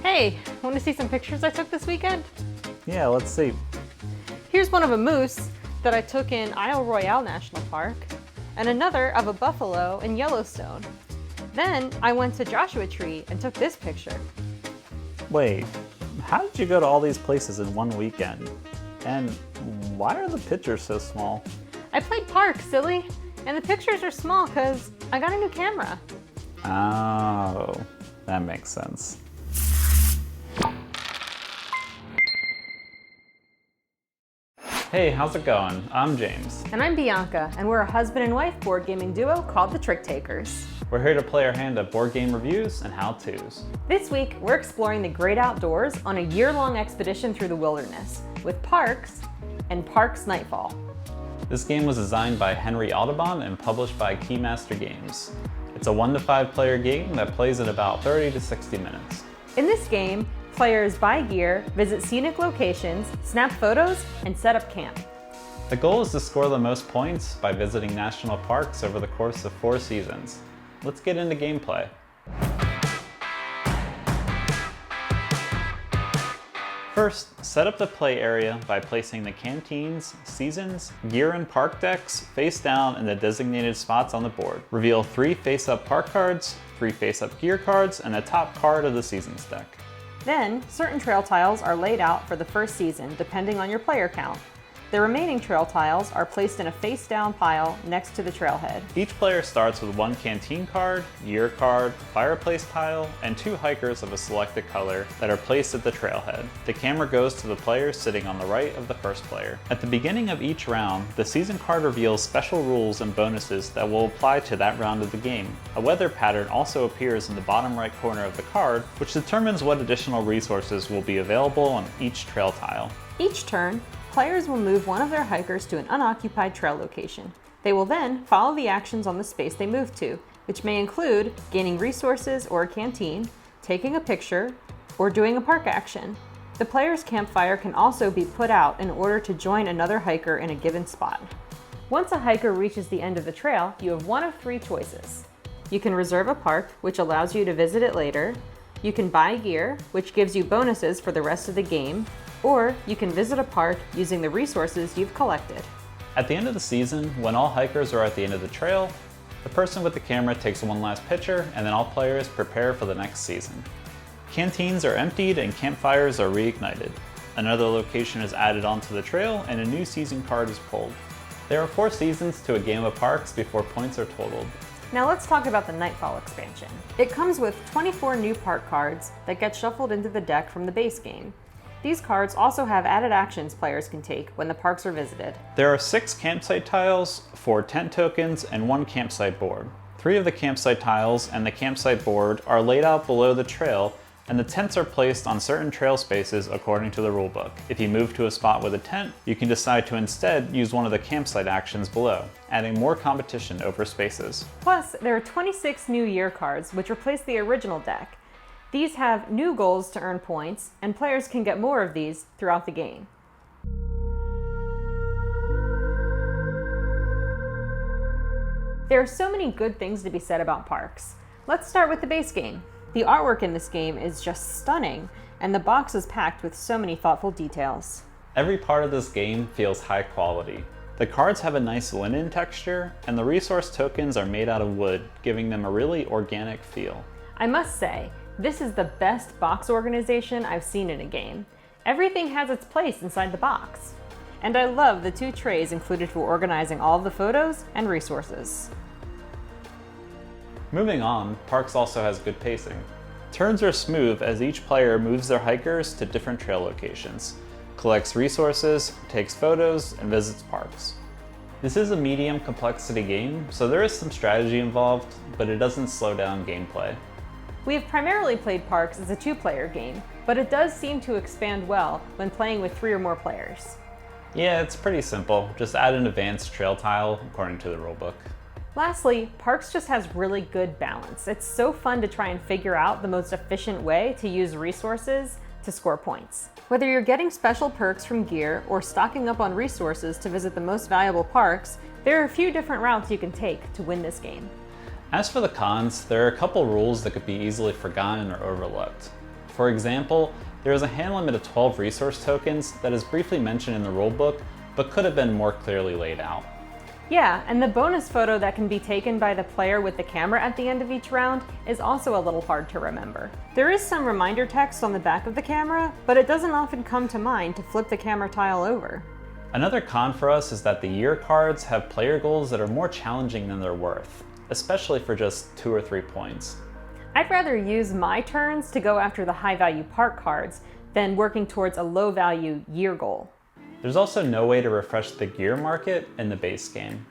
Hey, want to see some pictures I took this weekend? Yeah, let's see. Here's one of a moose that I took in Isle Royale National Park, and another of a buffalo in Yellowstone. Then I went to Joshua Tree and took this picture. Wait, how did you go to all these places in one weekend? And why are the pictures so small? I played Parks, silly, and the pictures are small because I got a new camera. Oh, that makes sense. Hey, how's it going? I'm James. And I'm Bianca, and we're a husband and wife board gaming duo called the Tricktakers. We're here to play our hand at board game reviews and how-tos. This week, we're exploring the great outdoors on a year-long expedition through the wilderness with Parks and PARKS Nightfall. This game was designed by Henry Audubon and published by Keymaster Games. It's a 1 to 5 player game that plays in about 30 to 60 minutes. In this game, players buy gear, visit scenic locations, snap photos, and set up camp. The goal is to score the most points by visiting national parks over the course of 4 seasons. Let's get into gameplay. First, set up the play area by placing the canteens, seasons, gear, and park decks face down in the designated spots on the board. Reveal 3 face-up park cards, 3 face-up gear cards, and the top card of the seasons deck. Then, certain trail tiles are laid out for the first season depending on your player count. The remaining trail tiles are placed in a face-down pile next to the trailhead. Each player starts with 1 canteen card, year card, fireplace tile, and 2 hikers of a selected color that are placed at the trailhead. The camera goes to the player sitting on the right of the first player. At the beginning of each round, the season card reveals special rules and bonuses that will apply to that round of the game. A weather pattern also appears in the bottom right corner of the card, which determines what additional resources will be available on each trail tile. Each turn, players will move one of their hikers to an unoccupied trail location. They will then follow the actions on the space they move to, which may include gaining resources or a canteen, taking a picture, or doing a park action. The player's campfire can also be put out in order to join another hiker in a given spot. Once a hiker reaches the end of the trail, you have one of 3 choices. You can reserve a park, which allows you to visit it later. You can buy gear, which gives you bonuses for the rest of the game. Or you can visit a park using the resources you've collected. At the end of the season, when all hikers are at the end of the trail, the person with the camera takes one last picture, and then all players prepare for the next season. Canteens are emptied and campfires are reignited. Another location is added onto the trail and a new season card is pulled. There are 4 seasons to a game of Parks before points are totaled. Now let's talk about the Nightfall expansion. It comes with 24 new park cards that get shuffled into the deck from the base game. These cards also have added actions players can take when the parks are visited. There are 6 campsite tiles, 4 tent tokens, and 1 campsite board. 3 of the campsite tiles and the campsite board are laid out below the trail, and the tents are placed on certain trail spaces according to the rulebook. If you move to a spot with a tent, you can decide to instead use one of the campsite actions below, adding more competition over spaces. Plus, there are 26 new year cards which replace the original deck. These have new goals to earn points, and players can get more of these throughout the game. There are so many good things to be said about Parks. Let's start with the base game. The artwork in this game is just stunning, and the box is packed with so many thoughtful details. Every part of this game feels high quality. The cards have a nice linen texture, and the resource tokens are made out of wood, giving them a really organic feel. I must say, this is the best box organization I've seen in a game. Everything has its place inside the box. And I love the 2 trays included for organizing all of the photos and resources. Moving on, Parks also has good pacing. Turns are smooth as each player moves their hikers to different trail locations, collects resources, takes photos, and visits parks. This is a medium complexity game, so there is some strategy involved, but it doesn't slow down gameplay. We have primarily played Parks as a 2-player game, but it does seem to expand well when playing with 3 or more players. Yeah, it's pretty simple. Just add an advanced trail tile according to the rulebook. Lastly, Parks just has really good balance. It's so fun to try and figure out the most efficient way to use resources to score points. Whether you're getting special perks from gear or stocking up on resources to visit the most valuable parks, there are a few different routes you can take to win this game. As for the cons, there are a couple rules that could be easily forgotten or overlooked. For example, there is a hand limit of 12 resource tokens that is briefly mentioned in the rulebook, but could have been more clearly laid out. Yeah, and the bonus photo that can be taken by the player with the camera at the end of each round is also a little hard to remember. There is some reminder text on the back of the camera, but it doesn't often come to mind to flip the camera tile over. Another con for us is that the year cards have player goals that are more challenging than they're worth, especially for just 2 or 3 points. I'd rather use my turns to go after the high-value park cards than working towards a low-value year goal. There's also no way to refresh the gear market in the base game.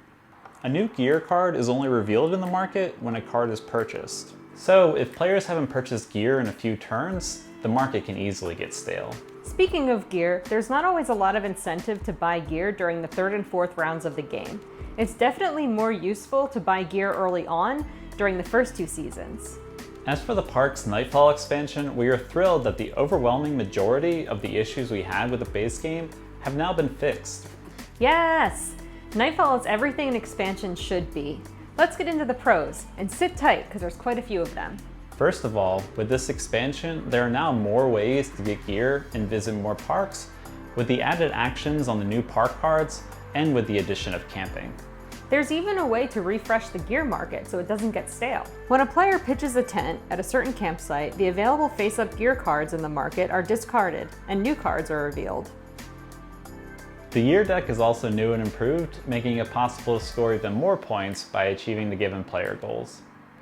A new gear card is only revealed in the market when a card is purchased. So if players haven't purchased gear in a few turns, the market can easily get stale. Speaking of gear, there's not always a lot of incentive to buy gear during the 3rd and 4th rounds of the game. It's definitely more useful to buy gear early on during the first 2 seasons. As for the PARKS Nightfall expansion, we are thrilled that the overwhelming majority of the issues we had with the base game have now been fixed. Yes! Nightfall is everything an expansion should be. Let's get into the pros, and sit tight because there's quite a few of them. First of all, with this expansion, there are now more ways to get gear and visit more parks, with the added actions on the new park cards and with the addition of camping. There's even a way to refresh the gear market so it doesn't get stale. When a player pitches a tent at a certain campsite, the available face-up gear cards in the market are discarded, and new cards are revealed. The year deck is also new and improved, making it possible to score even more points by achieving the given player goals.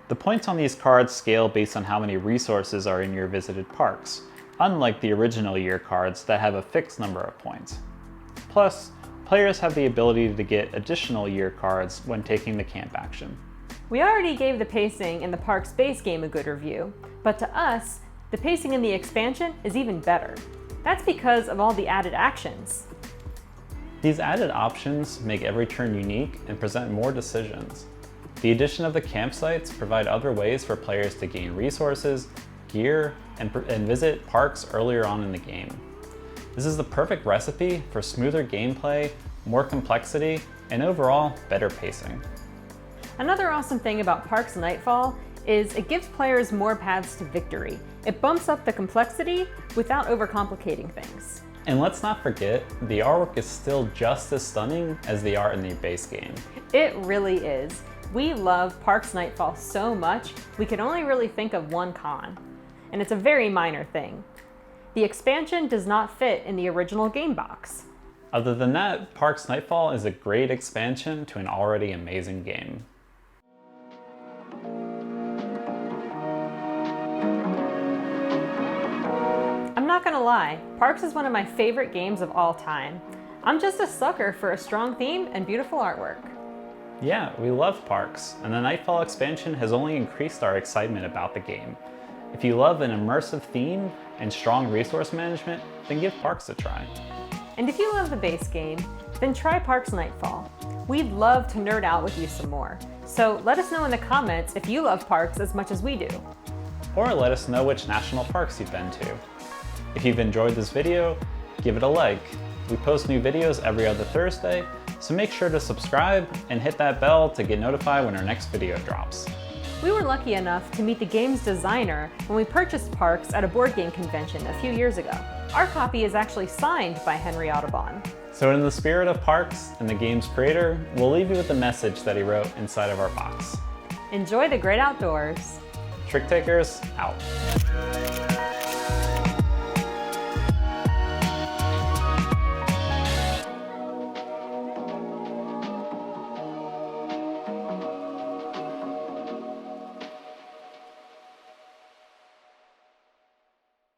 The points on these cards scale based on how many resources are in your visited parks, unlike the original year cards that have a fixed number of points. Plus, players have the ability to get additional year cards when taking the camp action. We already gave the pacing in the Parks base game a good review, but to us, the pacing in the expansion is even better. That's because of all the added actions. These added options make every turn unique and present more decisions. The addition of the campsites provide other ways for players to gain resources, gear, and visit parks earlier on in the game. This is the perfect recipe for smoother gameplay, more complexity, and overall better pacing. Another awesome thing about Parks Nightfall is it gives players more paths to victory. It bumps up the complexity without overcomplicating things. And let's not forget, the artwork is still just as stunning as the art in the base game. It really is. We love Parks Nightfall so much, we can only really think of one con. And it's a very minor thing. The expansion does not fit in the original game box. Other than that, Parks Nightfall is a great expansion to an already amazing game. I'm not gonna lie, Parks is one of my favorite games of all time. I'm just a sucker for a strong theme and beautiful artwork. Yeah, we love Parks, and the Nightfall expansion has only increased our excitement about the game. If you love an immersive theme and strong resource management, then give Parks a try. And if you love the base game, then try Parks Nightfall. We'd love to nerd out with you some more. So let us know in the comments if you love Parks as much as we do. Or let us know which national parks you've been to. If you've enjoyed this video, give it a like. We post new videos every other Thursday, so make sure to subscribe and hit that bell to get notified when our next video drops. We were lucky enough to meet the game's designer when we purchased Parks at a board game convention a few years ago. Our copy is actually signed by Henry Audubon. So in the spirit of Parks and the game's creator, we'll leave you with the message that he wrote inside of our box. Enjoy the great outdoors. Tricktakers, out.